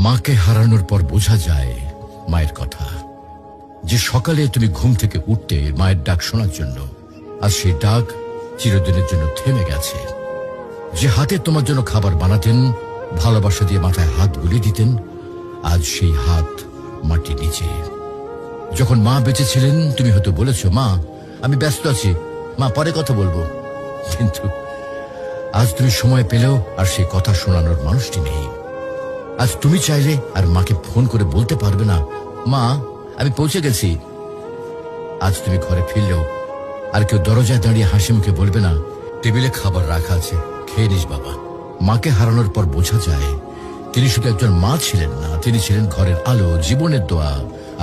মাকে হারানোর পর বোঝা যায় মায়ের কথা, যে সকালে তুমি ঘুম থেকে উঠতে মায়ের ডাক শোনার জন্য, আর সেই ডাক চিরদিনের জন্য থেমে গেছে। যে হাতে তোমার জন্য খাবার বানাতেন, ভালোবাসা দিয়ে মাথায় হাত বুলিয়ে দিতেন, আজ সেই হাত মাটির নিচে। যখন মা বেঁচে ছিলেন তুমি হয়তো বলেছ, মা আমি ব্যস্ত আছি, মা পরে কথা বলবো। কিন্তু আজ তুমি সময় পেলেও আর সেই কথা শোনানোর মানুষটি নেই। আজ তুমি চাইলে আর মাকে ফোন করে বলতে পারবে না, মা আমি পৌঁছে গেছি। আজ তুমি ঘরে ফিরলেও আর কেউ দরজায় দাঁড়িয়ে হাসি মুখে বলবে না, টেবিলে খাবার রাখা আছে, খেয়ে নিস বাবা। মাকে হারানোর পর বোঝা যায় তিনি শুধু একজন মা ছিলেন না, তিনি ছিলেন ঘরের আলো, জীবনের দোয়া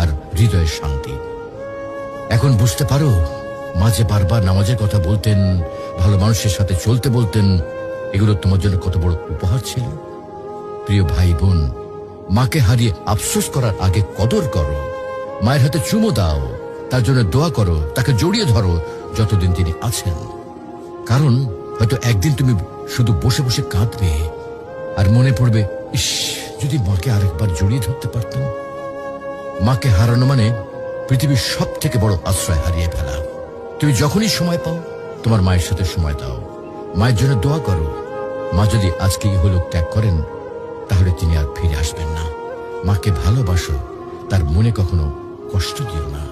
আর হৃদয়ের শান্তি। এখন বুঝতে পারো মা যে বারবার নামাজের কথা বলতেন, ভালো মানুষের সাথে চলতে বলতেন, এগুলো তোমার জন্য কত বড় উপহার ছিল। প্রিয় ভাই বোন, মাকে হারিয়ে আফসোস করার আগে কদর করো। মায়ের হাতে চুমো দাও, তার জন্য দোয়া করো, তাকে জড়িয়ে ধরো যতদিন তিনি আছেন। কারণ হয়তো একদিন তুমি শুধু বসে বসে কাঁদবে আর মনে পড়বে, ইস যদি মাকে আরেকবার জড়িয়ে ধরতে পারতাম। মাকে হারানো মানে পৃথিবীর সব থেকে বড় আশ্রয় হারিয়ে ফেলা। তুমি যখনই সময় পাও তোমার মায়ের সাথে সময় দাও, মায়ের জন্য দোয়া করো। মা যদি আজকে ইহলোক ত্যাগ করেন তাহলে তিনি আর ফিরে আসবেন না। মাকে ভালোবাসো, তার মনে কখনো কষ্ট দিও না।